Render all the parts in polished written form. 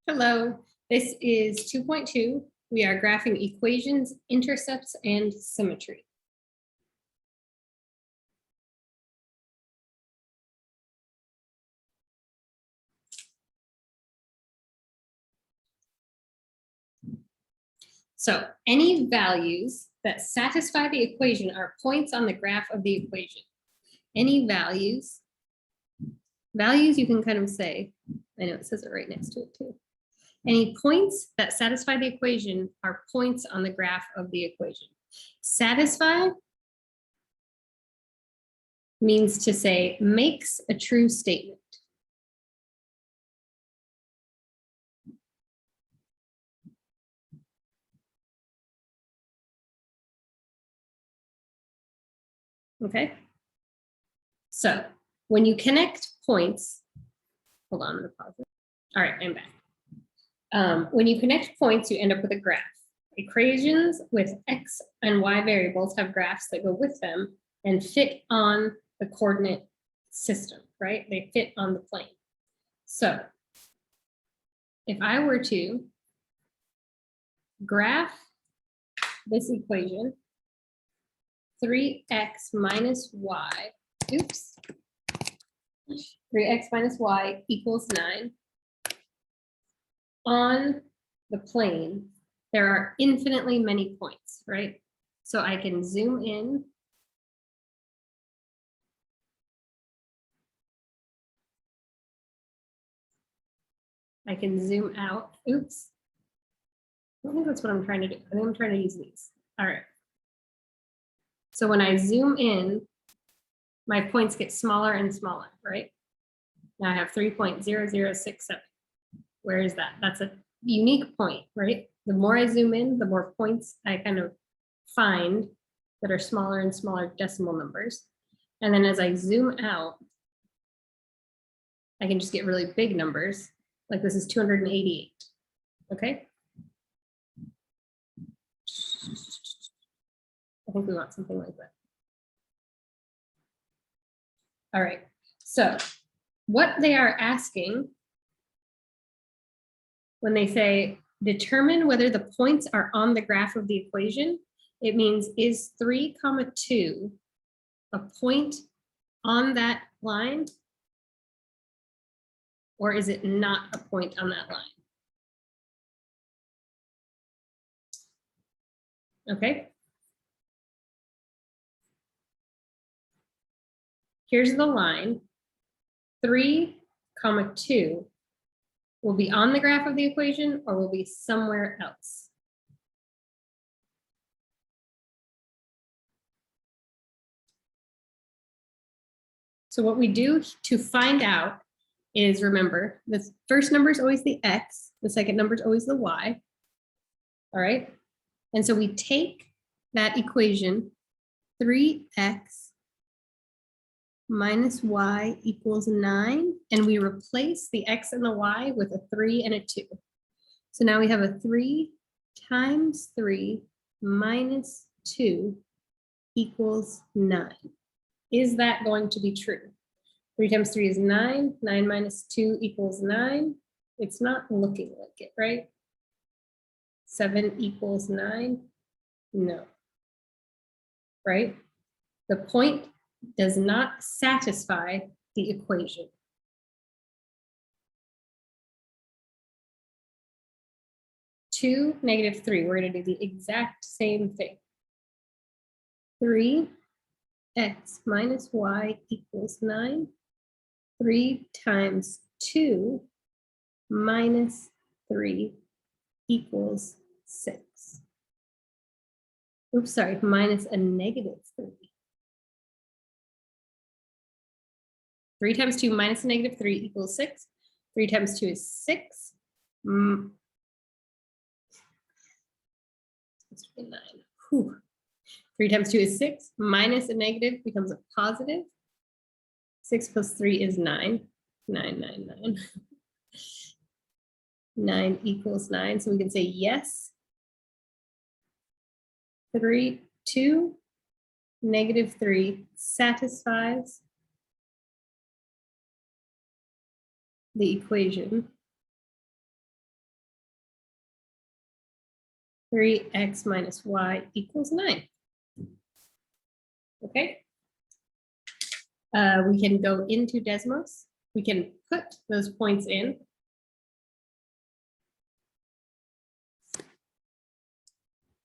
Hello, this is 2.2. We are graphing equations, intercepts, and symmetry. So any values that satisfy the equation are points on the graph of the equation. Any values you can kind of say, I know it says it right next to it too. Any points that satisfy the equation are points on the graph of the equation. Satisfy means to say makes a true statement. Okay. So when you connect points, hold on, I'm gonna pause it. All right, I'm back. When you connect points, you end up with a graph. Equations with X and Y variables have graphs that go with them and fit on the coordinate system, right? They fit on the plane. So if I were to graph this equation, 3x minus y, oops, 3x minus y equals 9. On the plane, there are infinitely many points, right? So I can zoom in. I can zoom out. Oops. I don't think that's what I'm trying to do. I think I'm trying to use these. All right. So when I zoom in, my points get smaller and smaller, right? Now I have 3.0067. Where is that? That's a unique point, right? The more I zoom in, the more points I kind of find that are smaller and smaller decimal numbers. And then as I zoom out, I can just get really big numbers. Like this is 288, okay? I think we want something like that. All right, so what they are asking when they say determine whether the points are on the graph of the equation, it means is 3, 2 a point on that line, or is it not a point on that line? Okay. Here's the line. 3, 2 will be on the graph of the equation or will be somewhere else. So what we do to find out is, remember, the first number is always the x, the second number is always the y. All right. And so we take that equation, 3x minus y equals 9, and we replace the x and the y with a 3 and a 2. So now we have a 3 times 3 minus 2 equals 9. Is that going to be true? 3 times 3 is 9. 9 minus 2 equals 9. It's not looking like it, right? 7 equals 9. No. Right? The point does not satisfy the equation. Two, -3. We're going to do the exact same thing. 3x minus y equals 9. 3 times 2 minus 3 equals 6. Oops, sorry, minus a -3. 3 times 2 minus a -3 equals 6. 3 times 2 is 6. 9. Whew. 3 times 2 is 6. Minus a negative becomes a positive. 6 plus 3 is 9. 9, 9, 9. 9 equals 9. So we can say yes. 2, -3 satisfies the equation 3x minus y equals 9. Okay. We can go into Desmos. We can put those points in.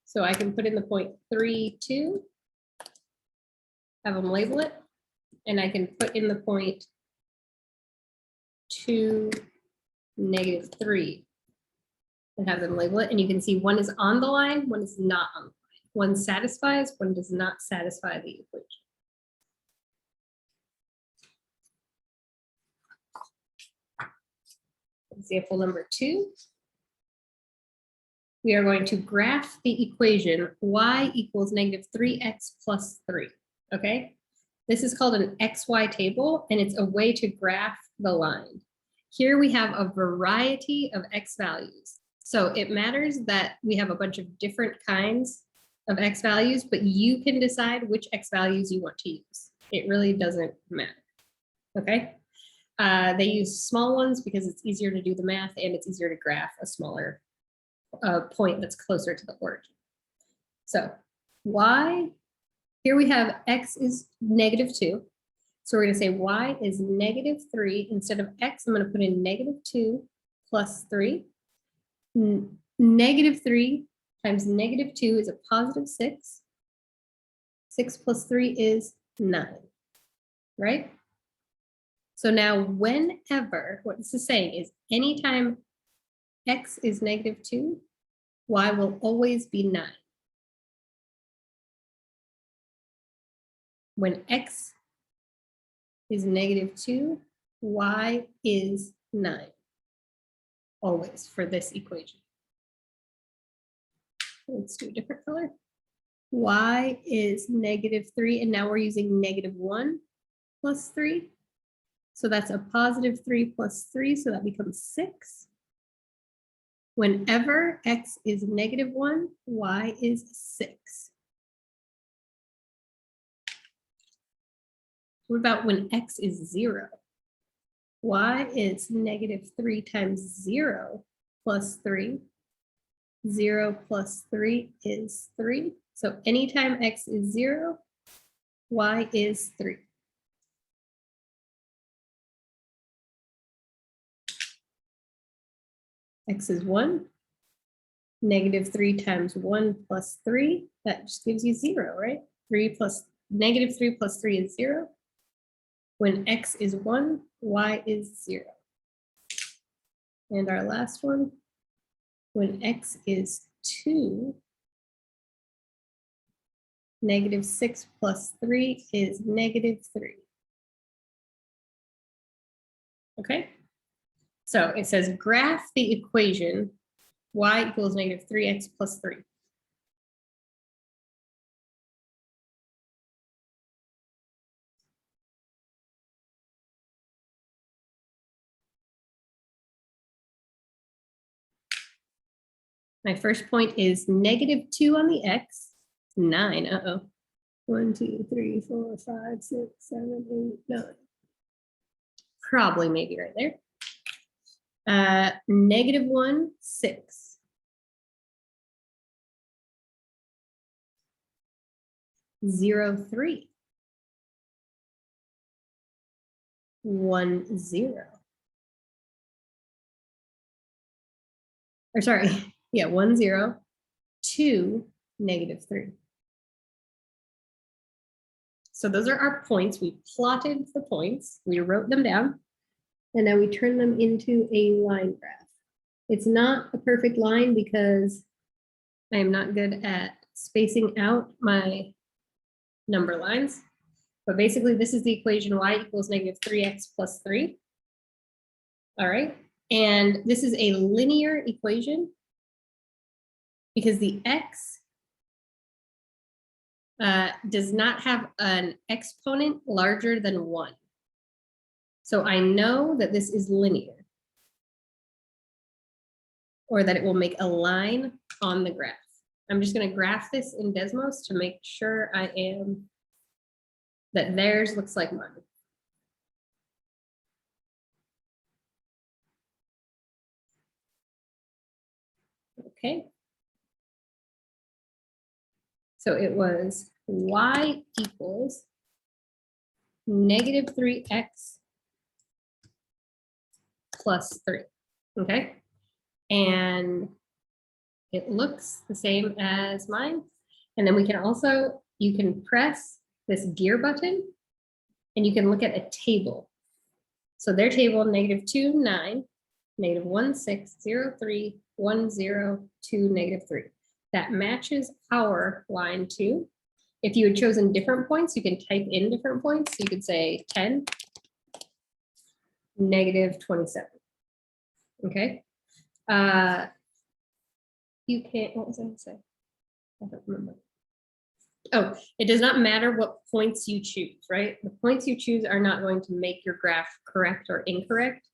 So I can put in the point 3, 2, have them label it, and I can put in the point 2, -3, and have them label it. And you can see one is on the line, one is not on the line. One satisfies, one does not satisfy the equation. Example number 2. We are going to graph the equation y equals -3x plus 3, okay? This is called an XY table, and it's a way to graph the line. Here we have a variety of x values. So it matters that we have a bunch of different kinds of x values, but you can decide which x values you want to use. It really doesn't matter, okay? They use small ones because it's easier to do the math and it's easier to graph a smaller point that's closer to the origin. So y, here we have x is -2. So we're going to say y is -3. Instead of x, I'm going to put in -2 plus 3. -3 times -2 is a +6. 6 plus 3 is 9, right? So now whenever, what this is saying is anytime x is -2, y will always be 9. When x is -2, y is 9. Always for this equation. Let's do a different color. Y is -3, and now we're using -1 plus 3. So that's a +3 plus 3, so that becomes 6. Whenever x is -1, y is 6. What about when x is 0? Y is -3 times 0 plus 3. 0 plus 3 is 3. So anytime x is 0, y is 3. X is 1. -3 times 1 plus 3, that just gives you 0, right? -3 plus 3 is 0. When x is 1, y is 0. And our last one, when x is 2, -6 plus 3 is -3. Okay? So it says graph the equation y equals -3x plus 3. My first point is -2 on the x, 9. 1, 2, 3, 4, 5, 6, 7, 8, 9. Probably maybe right there. -1, 6. 0, 3. 1, 0. Or sorry, yeah, 1, 0, 2, -3. So those are our points. We plotted the points, we wrote them down, and now we turn them into a line graph. It's not a perfect line because I am not good at spacing out my number lines. But basically, this is the equation y equals -3x plus 3. All right. And this is a linear equation because the x does not have an exponent larger than 1. So I know that this is linear, or that it will make a line on the graph. I'm just going to graph this in Desmos to make sure that theirs looks like mine. Okay. So it was y equals negative 3x plus 3, okay? And it looks the same as mine. And then we can also, you can press this gear button and you can look at a table. So their table, negative 2, 9, negative 1, 6, 0, 3, 1, 0, 2, negative 3. That matches our line too. If you had chosen different points, you can type in different points. You could say 10, negative 27. Okay. You can't, what was I going to say? I don't remember. Oh, it does not matter what points you choose, right? The points you choose are not going to make your graph correct or incorrect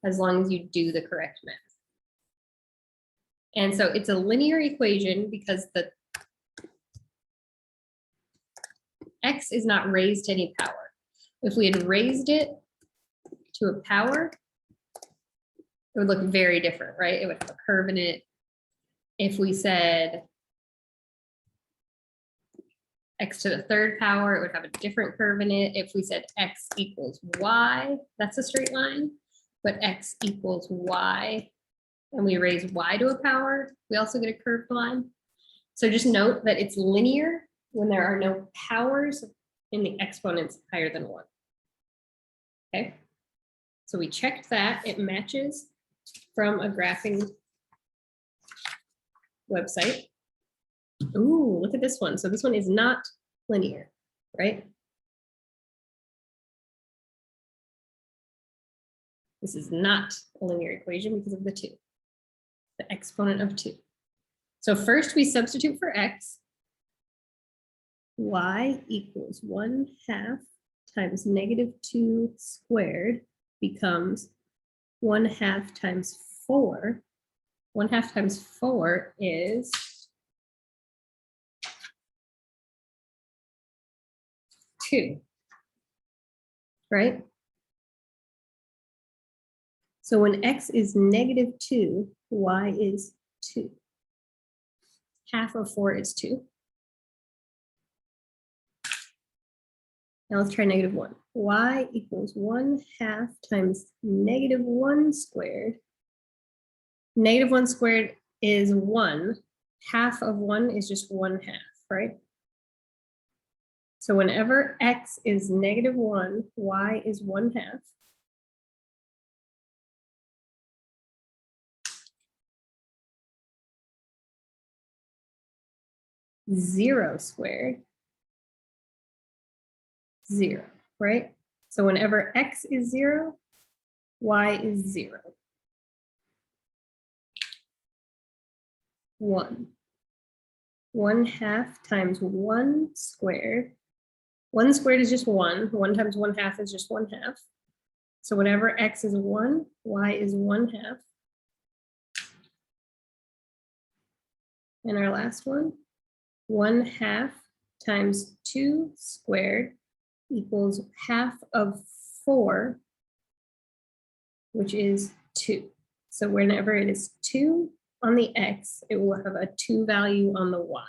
as long as you do the correct math. And so it's a linear equation because the x is not raised to any power. If we had raised it to a power, it would look very different, right? It would have a curve in it. If we said x to the third power, it would have a different curve in it. If we said x equals y, that's a straight line, but x equals y, and we raise y to a power, we also get a curved line. So just note that it's linear when there are no powers in the exponents higher than 1. Okay, so we checked that. It matches from a graphing website. Ooh, look at this one. So this one is not linear, right? This is not a linear equation because of the 2, the exponent of 2. So first we substitute for x. Y equals 1/2 times negative 2 squared becomes 1/2 times 4. 1/2 times 4 is 2, right? So when x is negative 2, y is 2. Half of 4 is 2. Now let's try negative 1. Y equals 1/2 times negative 1 squared. Negative 1 squared is 1. Half of 1 is just 1/2, right? So whenever x is negative 1, y is 1/2. Zero squared, 0, right? So whenever x is 0, y is 0. 1. 1/2 times 1 squared. 1 squared is just 1. 1 times 1/2 is just 1/2. So whenever x is 1, y is 1/2. And our last one, 1/2 times 2 squared equals half of 4, which is 2. So whenever it is 2 on the x, it will have a 2 value on the y.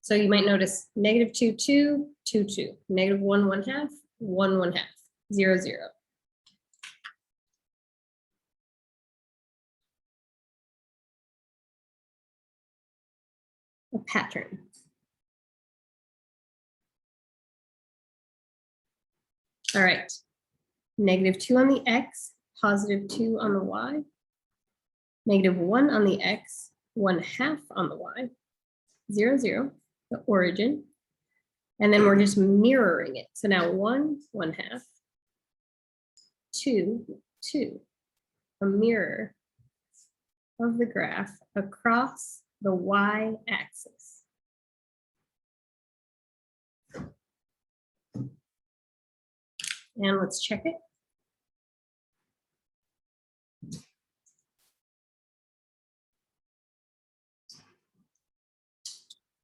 So you might notice negative 2, 2, 2, 2, negative 1, 1/2, 1, 1/2, 0, 0. A pattern. All right, negative 2 on the x, positive 2 on the y, negative 1 on the x, 1/2 on the y, 0, 0, the origin. And then we're just mirroring it. So now 1, 1/2, 2, 2, a mirror of the graph across the y-axis. And let's check it.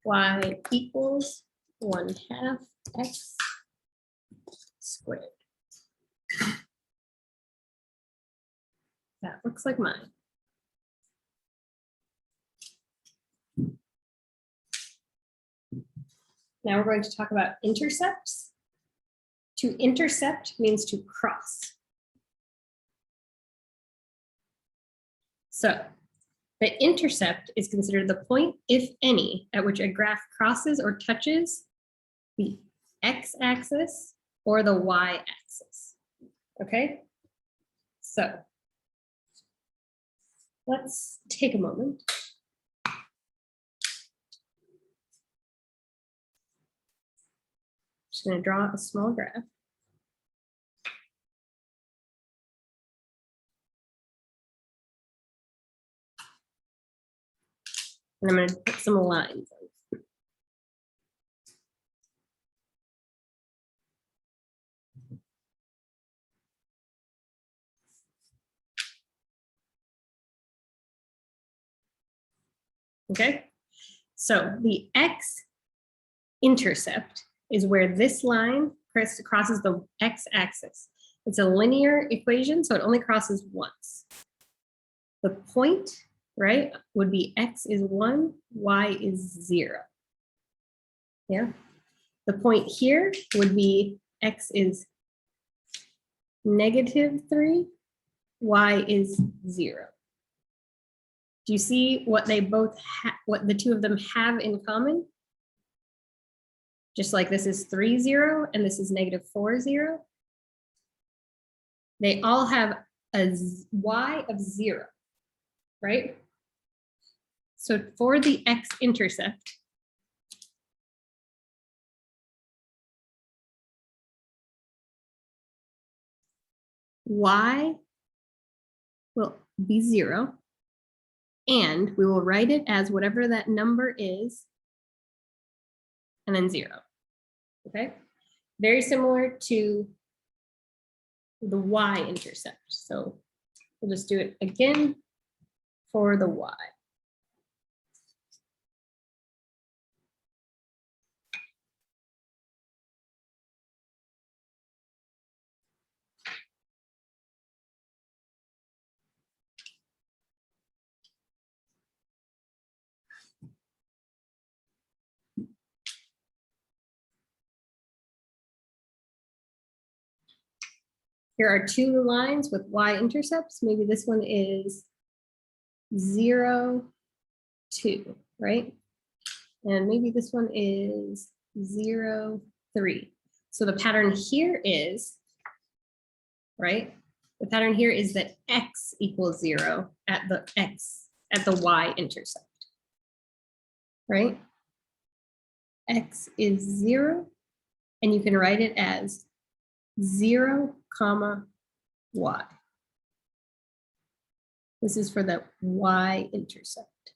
Y equals 1/2 x squared. That looks like mine. Now we're going to talk about intercepts. To intercept means to cross. So the intercept is considered the point, if any, at which a graph crosses or touches the x-axis or the y-axis. Okay, so let's take a moment. Just going to draw a small graph. And I'm going to put some lines on. Okay, so the x-intercept is where this line crosses the x-axis. It's a linear equation, so it only crosses once. The point, right, would be x is 1, y is 0. Yeah. The point here would be x is -3, y is 0. Do you see what they both what the two of them have in common? Just like this is 3, 0, and this is -4, 0. They all have a y of 0, right? So for the x-intercept, y will be 0, and we will write it as whatever that number is, and then 0. Okay, very similar to the y-intercept. So we'll just do it again for the y. Here are two lines with y-intercepts. Maybe this one is 0, 2, right? And maybe this one is 0, 3. So the pattern here is, right? The pattern here is that x equals 0 at the y-intercept, right? X is 0, and you can write it as 0, y. This is for the y-intercept.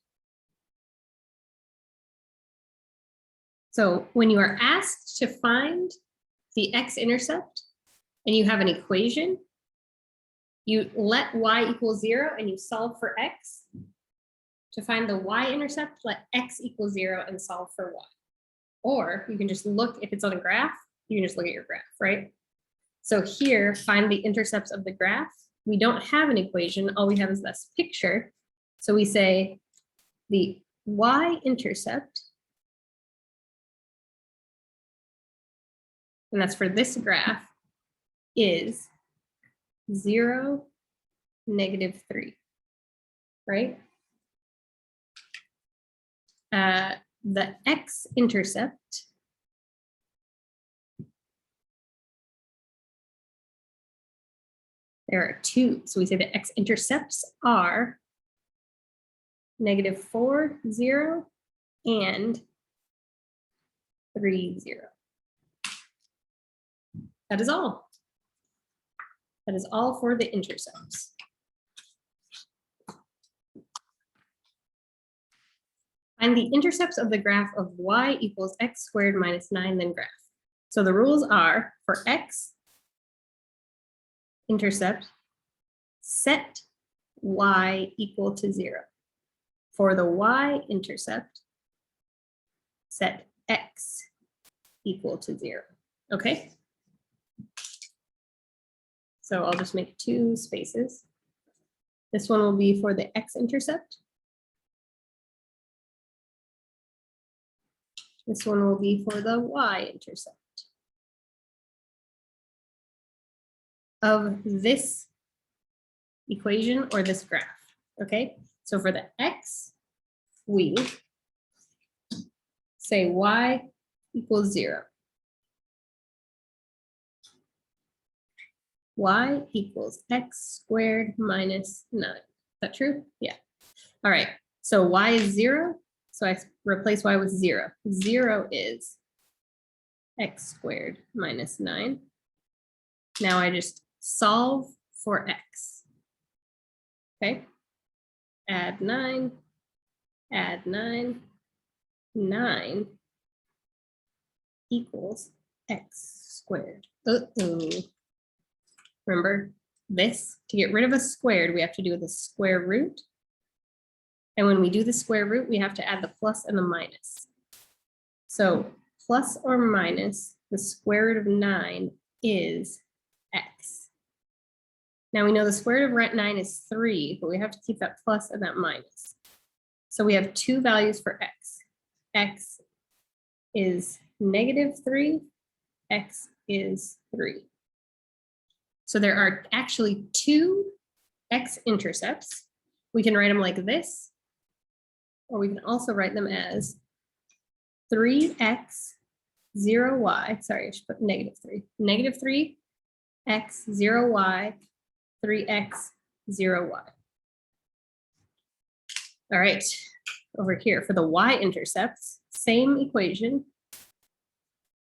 So when you are asked to find the x-intercept and you have an equation, you let y equal 0 and you solve for x. To find the y-intercept, let x equal 0 and solve for y. Or you can just look, if it's on a graph, you can just look at your graph, right? So here, find the intercepts of the graph. We don't have an equation, all we have is this picture. So we say the y-intercept, and that's for this graph, is 0, -3, right? The x-intercept there are two. So we say the x-intercepts are -4, 0, and 3, 0. That is all. That is all for the intercepts. Find the intercepts of the graph of y equals x squared minus 9, then graph. So the rules are for x-intercept, set y equal to 0. For the y-intercept, set x equal to 0. Okay? So I'll just make 2 spaces. This one will be for the x-intercept. This one will be for the y-intercept of this equation or this graph, okay? So for the x, we say y equals 0. Y equals x squared minus 9. Is that true? Yeah. All right. So y is 0. So I replace y with 0. 0 is x squared minus 9. Now I just solve for x. Okay. Add 9. Add 9. 9 equals x squared. Remember this, to get rid of a squared, we have to do the square root. And when we do the square root, we have to add the plus and the minus. So plus or minus the square root of 9 is x. Now we know the square root of 9 is 3, but we have to keep that plus and that minus. So we have two values for x. X is -3, x is 3. So there are actually two x-intercepts. We can write them like this, or we can also write them as 3x, 0y, sorry, I should put -3, -3, x, 0y, 3x, 0y. All right, over here for the y-intercepts, same equation.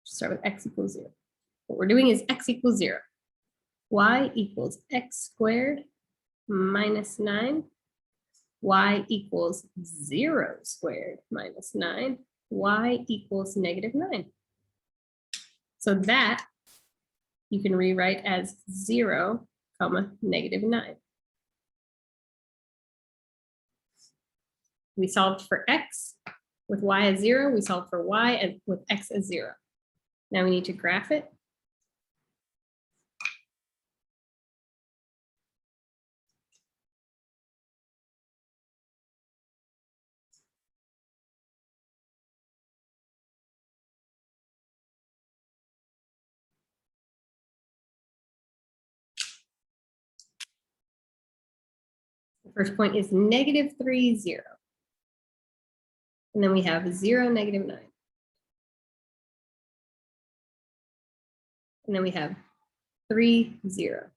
Start with x equals 0. What we're doing is x equals 0. Y equals x squared minus 9. Y equals 0 squared minus 9. Y equals -9. So that you can rewrite as 0, -9. We solved for x with y as 0. We solved for y and with x as 0. Now we need to graph it. The first point is -3, 0. And then we have 0, -9. And then we have 3, 0.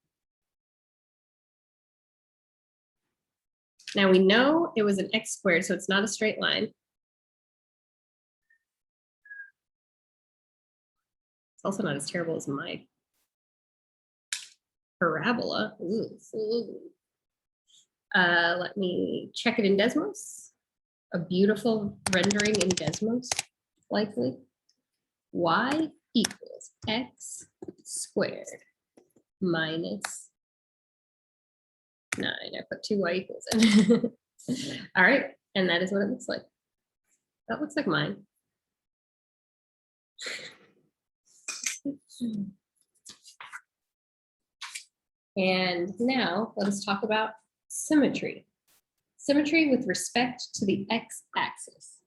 Now we know it was an x squared, so it's not a straight line. It's also not as terrible as my parabola. Let me check it in Desmos. A beautiful rendering in Desmos, likely. Y equals x squared minus 9. I put 2y equals in. All right, and that is what it looks like. That looks like mine. And now let us talk about symmetry. Symmetry with respect to the x-axis.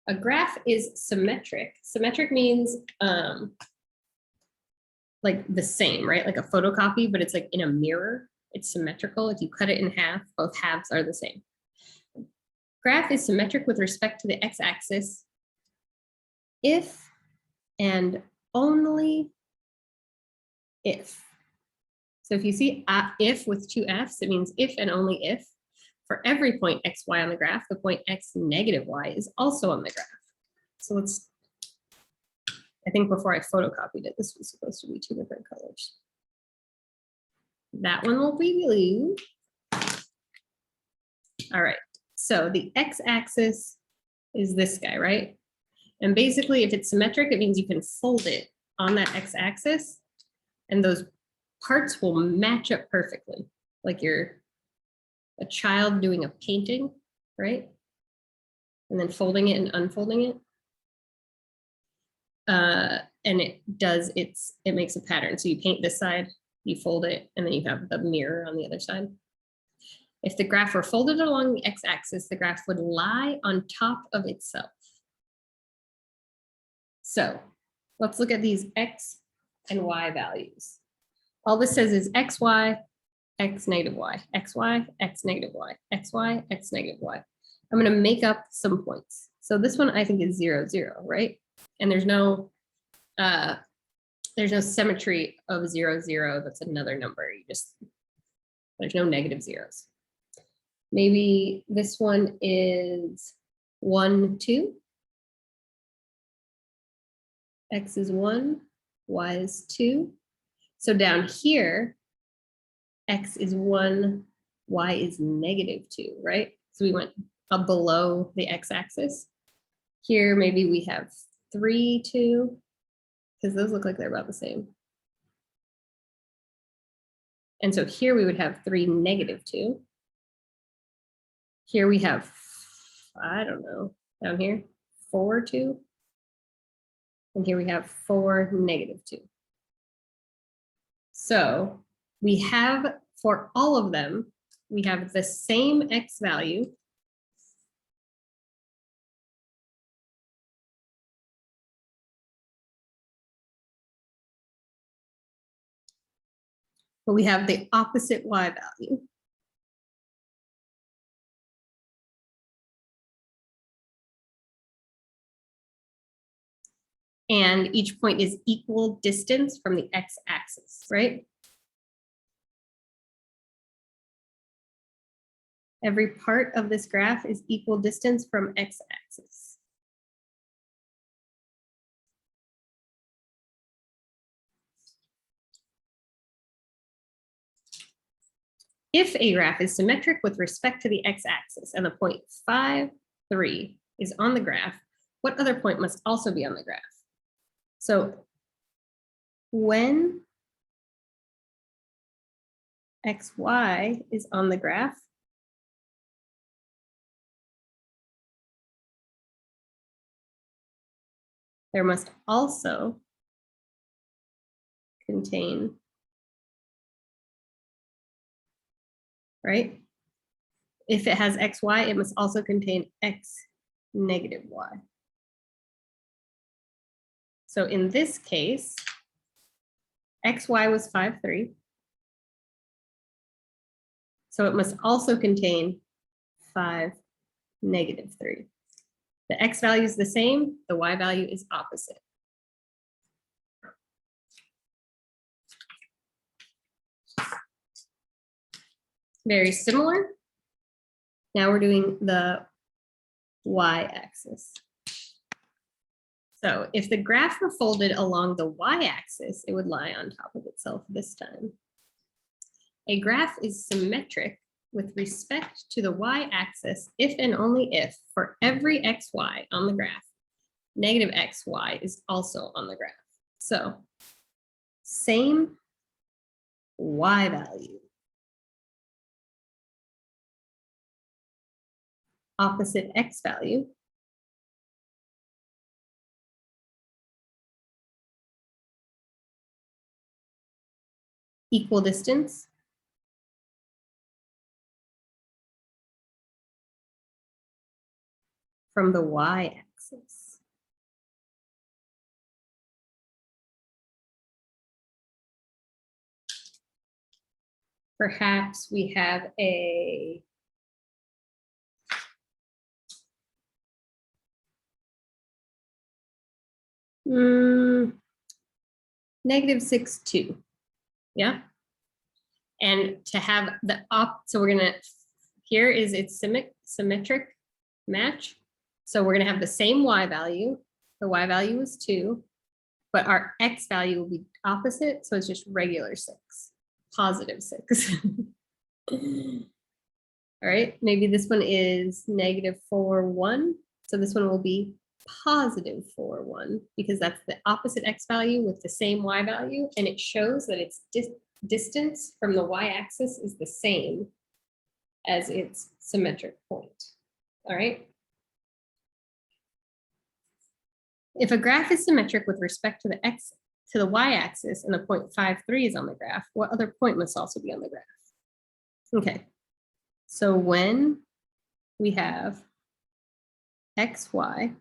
A graph is symmetric. Symmetric means like the same, right? Like a photocopy, but it's like in a mirror. It's symmetrical. If you cut it in half, both halves are the same. Graph is symmetric with respect to the x-axis if and only if. So if you see if with two f's, it means if and only if. For every point x, y on the graph, the point x negative y is also on the graph. So let's, I think before I photocopied it, this was supposed to be two different colors. That one will be blue. All right, so the x-axis is this guy, right? And basically, if it's symmetric, it means you can fold it on that x-axis, and those parts will match up perfectly, like you're a child doing a painting, right? And then folding it and unfolding it. And it makes a pattern. So you paint this side, you fold it, and then you have the mirror on the other side. If the graph were folded along the x-axis, the graph would lie on top of itself. So let's look at these x and y values. All this says is x, y, x, negative y, x, y, x, negative y, x, y, x, negative y. I'm going to make up some points. So this one I think is 0, 0, right? And there's no symmetry of 0, 0. That's another number. There's no negative zeros. Maybe this one is 1, 2. X is 1, y is 2. So down here, x is 1, y is negative 2, right? So we went up below the x-axis. Here, maybe we have 3, 2, because those look like they're about the same. And so here we would have 3, negative 2. Here we have, I don't know, down here, 4, 2. And here we have 4, negative 2. So we have, for all of them, we have the same x value. But we have the opposite y value. And each point is equal distance from the x-axis, right? Every part of this graph is equal distance from x-axis. If a graph is symmetric with respect to the x-axis and the point 5, 3 is on the graph, what other point must also be on the graph? So when xy is on the graph, there must also contain, right? If it has xy, it must also contain x, negative y. So in this case, xy was 5, 3. So it must also contain 5, negative 3. The x value is the same, the y value is opposite. Very similar. Now we're doing the y-axis. So if the graph were folded along the y-axis, it would lie on top of itself this time. A graph is symmetric with respect to the y-axis if and only if for every xy on the graph, negative xy is also on the graph. So same y value, opposite x value, equal distance, from the y-axis. Perhaps we have a negative 6, 2. Yeah. And to have the so we're gonna, here is its symmetric match. So we're gonna have the same y value. The y value is 2, but our x value will be opposite. So it's just regular 6, positive 6. All right, maybe this one is negative 4, 1. So this one will be positive 4, 1, because that's the opposite x value with the same y value. And it shows that its distance from the y-axis is the same as its symmetric point. All right. If a graph is symmetric with respect to the y-axis and the point 5, 3 is on the graph, what other point must also be on the graph? Okay. So when we have xy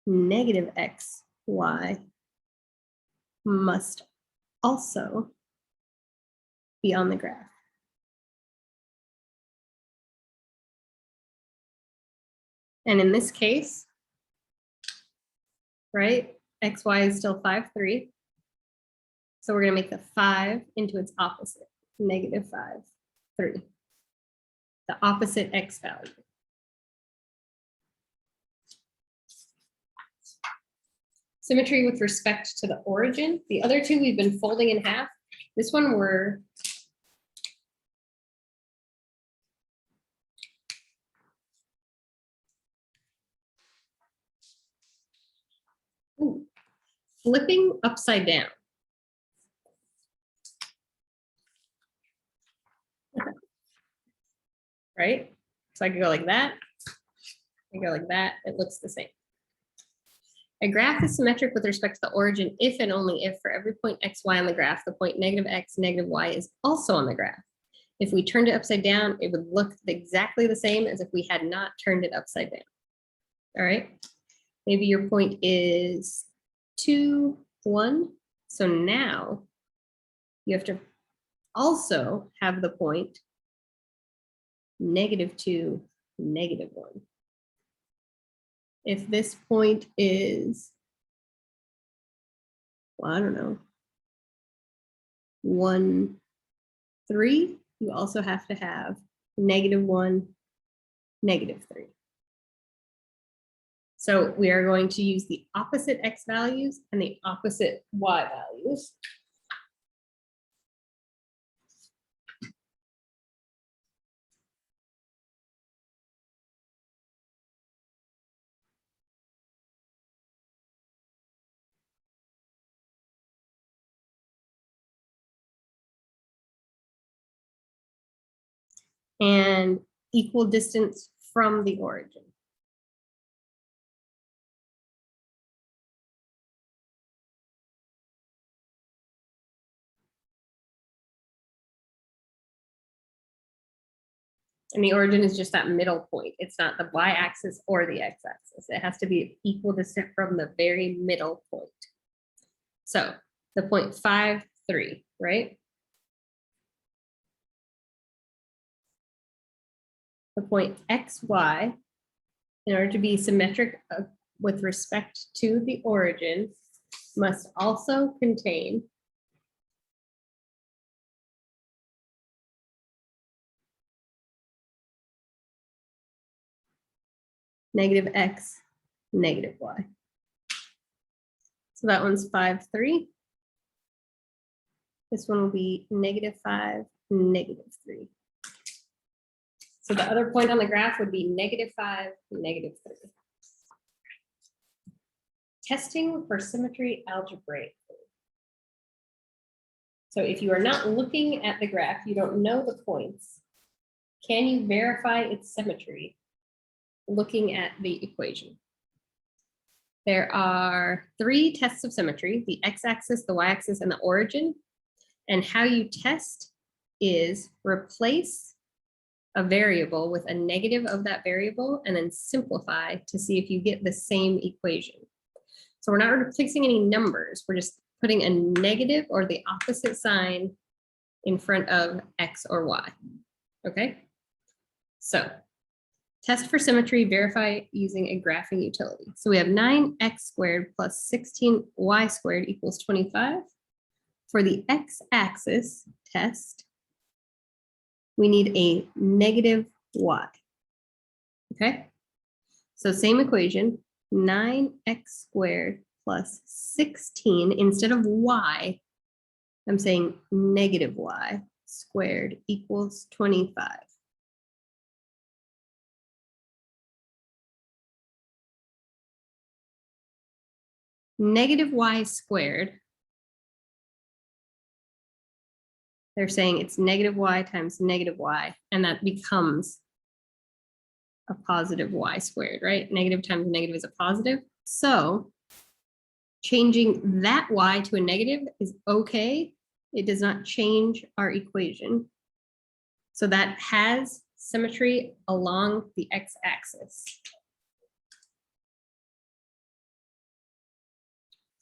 negative x, y must also be on the graph. And in this case, right, xy is still 5, 3. So we're going to make the 5 into its opposite, negative 5, 3. The opposite x value. Symmetry with respect to the origin. The other two we've been folding in half. This one we're flipping upside down. Right? So I could go like that. I go like that. It looks the same. A graph is symmetric with respect to the origin if and only if for every point x, y on the graph, the point negative x, negative y is also on the graph. If we turned it upside down, it would look exactly the same as if we had not turned it upside down. All right. Maybe your point is 2, 1. So now you have to also have the point negative 2, negative 1. If this point is, well, I don't know, 1, 3, you also have to have negative 1, negative 3. So we are going to use the opposite x values and the opposite y values. And equal distance from the origin. And the origin is just that middle point. It's not the y-axis or the x-axis. It has to be equal distance from the very middle point. So the point 5, 3, right? The point xy, in order to be symmetric with respect to the origin, must also contain negative x, negative y. So that one's 5, 3. This one will be negative 5, negative 3. So the other point on the graph would be negative 5, negative 3. Testing for symmetry algebraic. So if you are not looking at the graph, you don't know the points, can you verify its symmetry looking at the equation? There are 3 tests of symmetry: the x-axis, the y-axis, and the origin. And how you test is replace a variable with a negative of that variable and then simplify to see if you get the same equation. So we're not replacing any numbers. We're just putting a negative or the opposite sign in front of x or y. Okay. So test for symmetry, verify using a graphing utility. So we have 9x squared plus 16y squared equals 25. For the x-axis test, we need a negative y. Okay. So same equation, 9x squared plus 16, instead of y, I'm saying negative y squared equals 25. Negative y squared, they're saying it's negative y times negative y, and that becomes a positive y squared, right? Negative times negative is a positive. So changing that y to a negative is okay. It does not change our equation. So that has symmetry along the x-axis.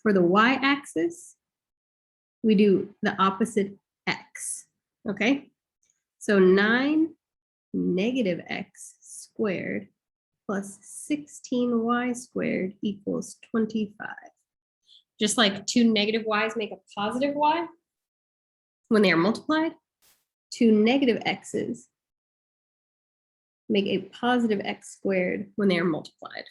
For the y-axis, we do the opposite x, okay? So 9 negative x squared plus 16y squared equals 25. Just like 2 negative y's make a positive y when they are multiplied, 2 negative x's make a positive x squared when they are multiplied.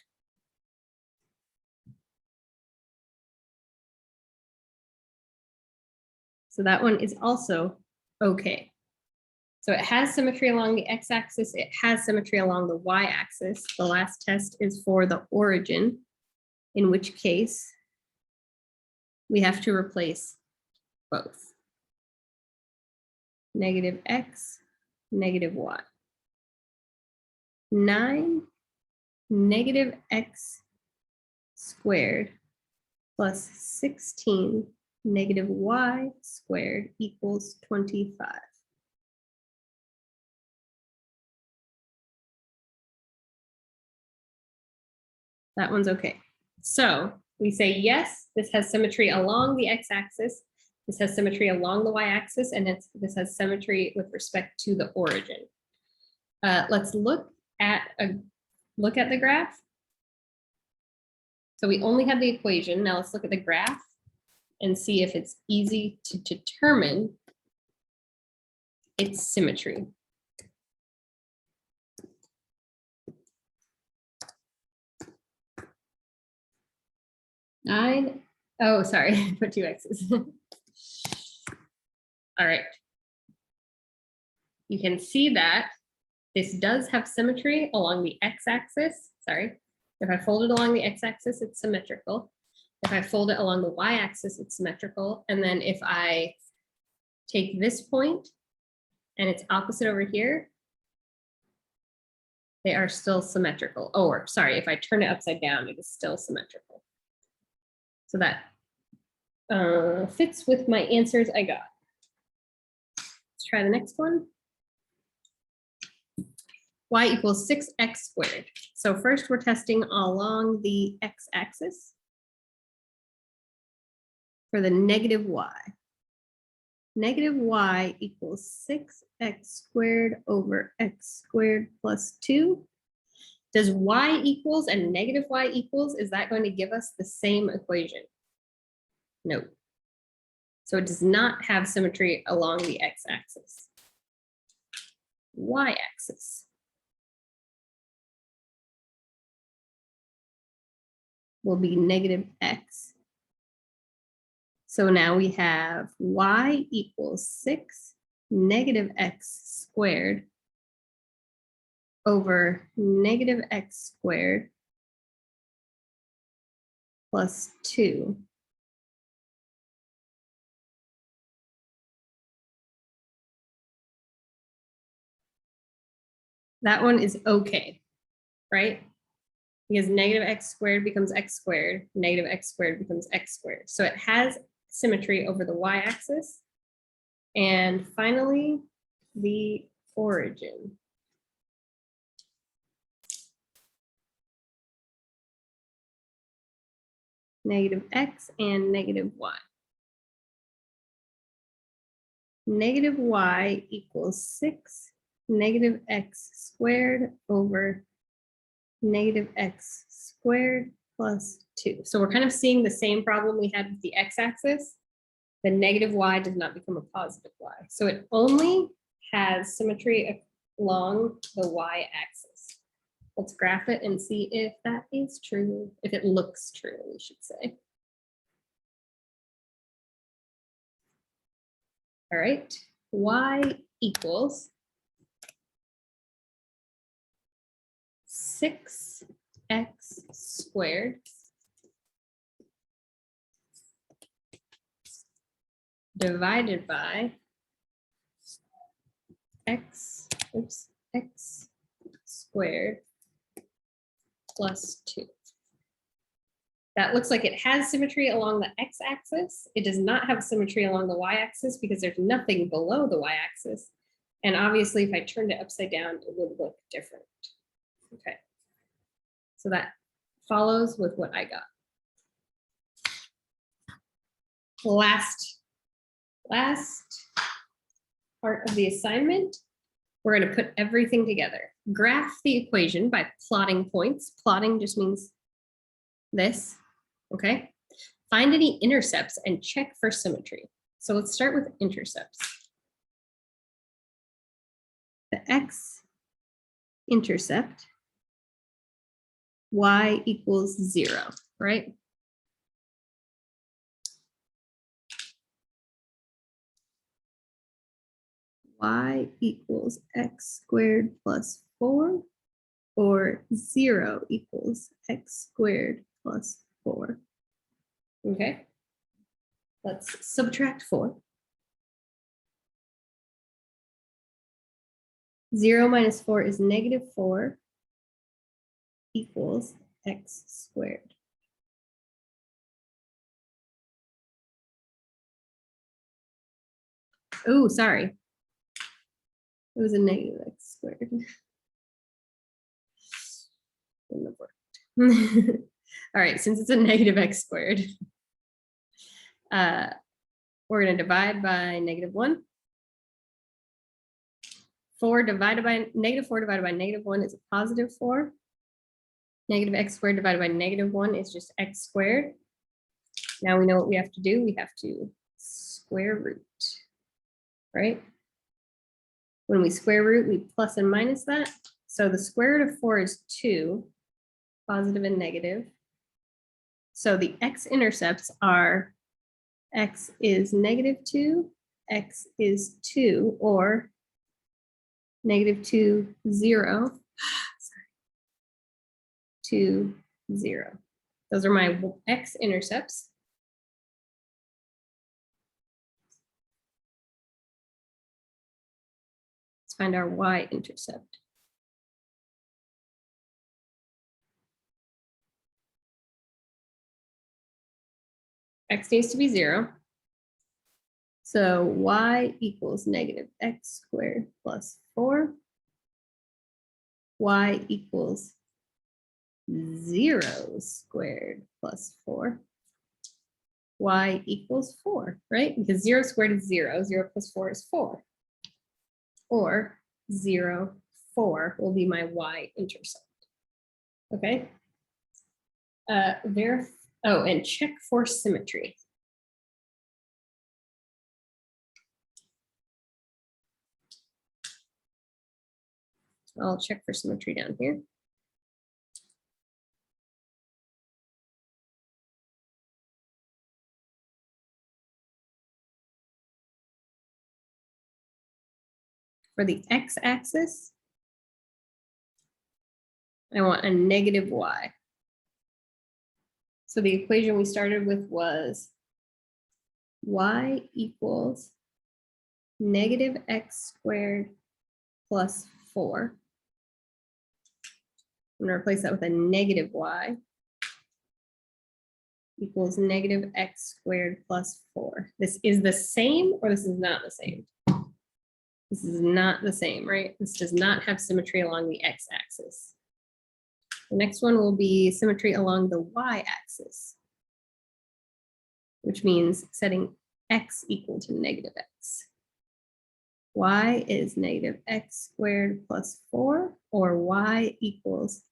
So that one is also okay. So it has symmetry along the x-axis, it has symmetry along the y-axis. The last test is for the origin, in which case we have to replace both. Negative x, negative y. 9 negative x squared plus 16 negative y squared equals 25. That one's okay. So we say, yes, this has symmetry along the x-axis. This has symmetry along the y-axis, and this has symmetry with respect to the origin. Let's look at the graph. So we only have the equation. Now let's look at the graph and see if it's easy to determine its symmetry. Oh, sorry, I put 2 x's. All right. You can see that this does have symmetry along the x-axis. Sorry. If I fold it along the x-axis, it's symmetrical. If I fold it along the y-axis, it's symmetrical. And then if I take this point and it's opposite over here, they are still symmetrical. Oh, or sorry, if I turn it upside down, it is still symmetrical. So that fits with my answers I got. Let's try the next one. Y equals 6x squared. So first we're testing along the x-axis for the negative y. Negative y equals 6x squared over x squared plus 2. Does y equals and negative y equals, is that going to give us the same equation? No. So it does not have symmetry along the x-axis. Y-axis will be negative x. So now we have y equals 6 negative x squared over negative x squared plus 2. That one is okay, right? Because negative x squared becomes x squared, negative x squared becomes x squared. So it has symmetry over the y-axis. And finally, the origin. Negative x and negative y. Negative y equals 6 negative x squared over negative x squared plus 2. So we're kind of seeing the same problem we had with the x-axis. The negative y does not become a positive y. So it only has symmetry along the y-axis. Let's graph it and see if that is true, if it looks true, we should say. All right, y equals 6x squared divided by x squared plus 2. That looks like it has symmetry along the x-axis. It does not have symmetry along the y-axis because there's nothing below the y-axis. And obviously, if I turned it upside down, it would look different. Okay. So that follows with what I got. last part of the assignment, we're going to put everything together. Graph the equation by plotting points. Plotting just means this, okay? Find any intercepts and check for symmetry. So let's start with intercepts. The x-intercept, y equals 0, right? Y equals x squared plus 4, or 0 equals x squared plus 4. Okay, let's subtract 4. 0 minus 4 is -4 equals x squared. Oh, sorry. It was a negative x squared. Wouldn't have worked. All right, since it's a negative x squared, we're going to divide by -1. 4 divided by -1 is a positive 4. Negative x squared divided by -1 is just x squared. Now we know what we have to do. We have to square root, right? When we square root, we plus and minus that. So the square root of 4 is 2, positive and negative. So the x-intercepts are x is -2, x is 2, or -2, 0, 2, 0. Those are my x-intercepts. Let's find our y-intercept. X needs to be 0. So y equals -x squared plus 4. Y equals 0 squared plus 4. Y equals 4, right? Because 0 squared is 0. 0 plus 4 is 4. Or 0, 4 will be my y-intercept. Okay. Oh, and check for symmetry. I'll check for symmetry down here. For the x-axis, I want a negative y. So the equation we started with was y equals -x squared plus 4. I'm going to replace that with a negative y equals -x squared plus 4. This is the same, or this is not the same? This is not the same, right? This does not have symmetry along the x-axis. The next one will be symmetry along the y-axis, which means setting x equal to -x. Y is -x squared plus 4, or y equals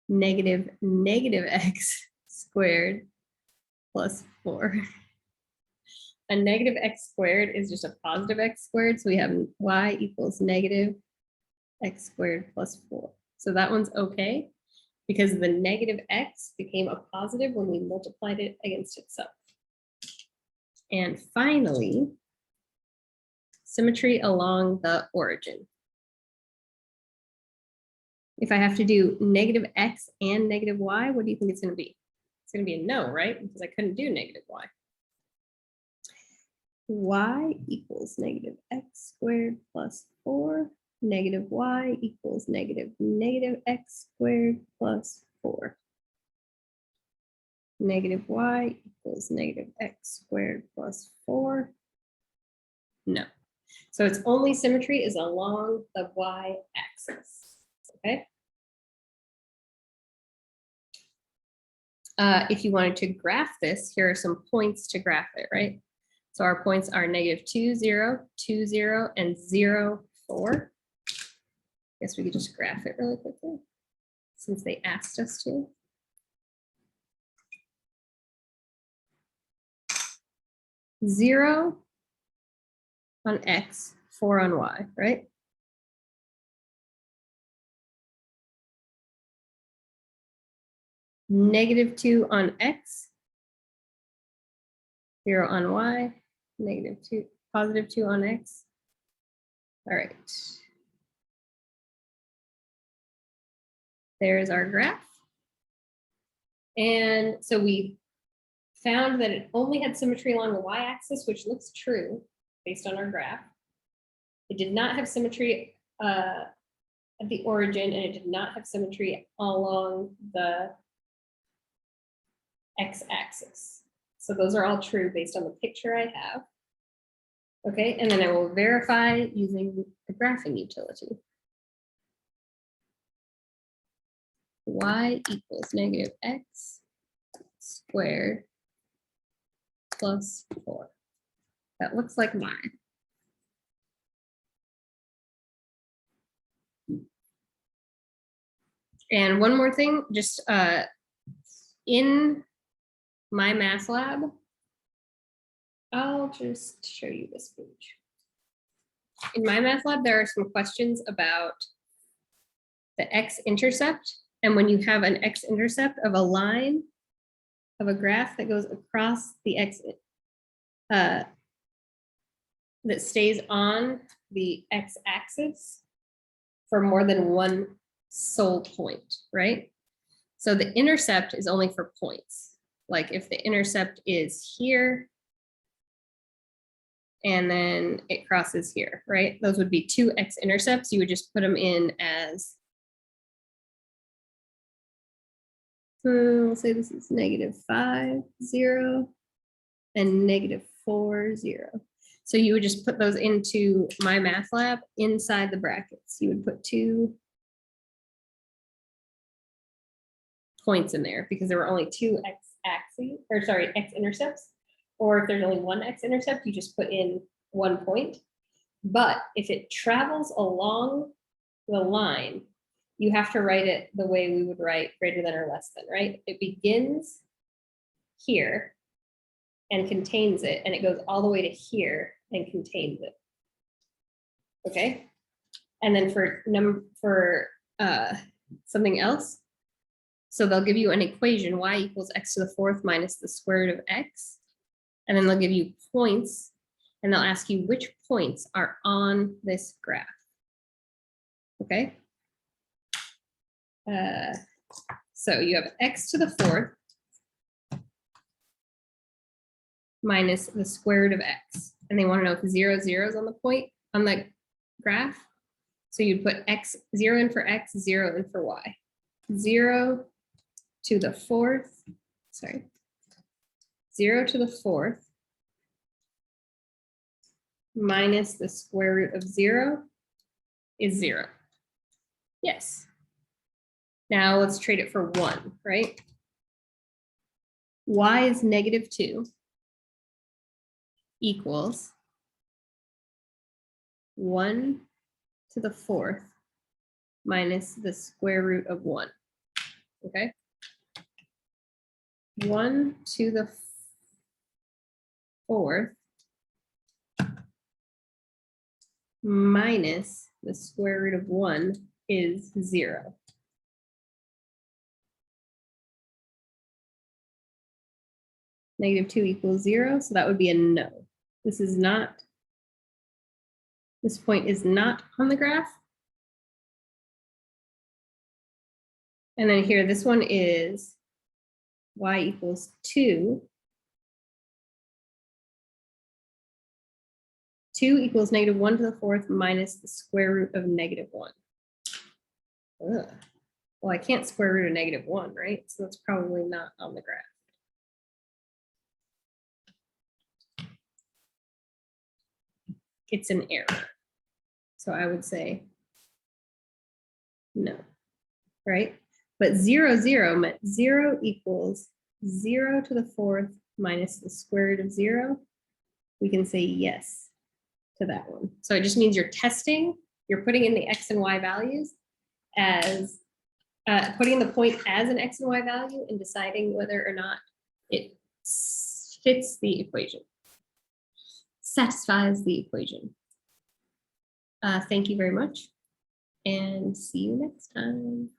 -x squared plus 4. A negative x squared is just a positive x squared, so we have y equals -x squared plus 4. So that one's okay, because the negative x became a positive when we multiplied it against itself. And finally, symmetry along the origin. If I have to do -x and -y, what do you think it's going to be? It's going to be a no, right? Because I couldn't do -y. Y equals -x squared plus 4. -y equals -x squared plus 4. -y equals -x squared plus 4. No. So its only symmetry is along the y-axis. Okay. If you wanted to graph this, here are some points to graph it, right? So our points are -2, 0, 2, 0, and 0, 4. Guess we could just graph it really quickly since they asked us to. Zero on X, 4 on Y, right? -2 on X, 0 on Y, -2, +2 on X. All right. There's our graph. And so we found that it only had symmetry along the y-axis, which looks true based on our graph. It did not have symmetry at the origin, and it did not have symmetry along the x-axis. So those are all true based on the picture I have. Okay, and then I will verify using the graphing utility. Y equals -x squared plus 4. That looks like mine. And one more thing, just in my math lab, I'll just show you this page. In my math lab, there are some questions about the x-intercept. And when you have an x-intercept of a line of a graph that goes across the x, that stays on the x-axis for more than one sole point, right? So the intercept is only for points. Like if the intercept is here, and then it crosses here, right? Those would be two x-intercepts. You would just put them in as, we'll say this is -5, 0, and -4, 0. So you would just put those into my math lab inside the brackets. You would put 2 points in there because there were only 2 x-intercepts. Or if there's only one x-intercept, you just put in 1 point. But if it travels along the line, you have to write it the way we would write greater than or less than, right? It begins here and contains it, and it goes all the way to here and contains it. Okay? And then for something else, so they'll give you an equation, y equals x to the 4th minus the square root of x. And then they'll give you points, and they'll ask you which points are on this graph. Okay? So you have x to the 4th minus the square root of x. And they want to know if 0, 0 is on the point on the graph. So you'd put x, 0 in for x, 0 in for y. 0 to the 4th, sorry. 0 to the 4th minus the square root of 0 is 0. Yes. Now let's trade it for 1, right? Y is -2 equals 1 to the 4th minus the square root of 1. Okay? 1 to the 4th minus the square root of 1 is 0. -2 equals 0, so that would be a no. This point is not on the graph. And then here, this one is y equals 2. 2 equals -1 to the 4th minus the square root of -1. Ugh. Well, I can't square root of -1, right? So that's probably not on the graph. It's an error. So I would say no, right? But 0, 0 meant 0 equals 0 to the 4th minus the square root of 0, we can say yes to that one. So it just means you're testing, you're putting in the x and y values as, putting in the point as an x and y value and deciding whether or not it fits the equation, satisfies the equation. Thank you very much and see you next time.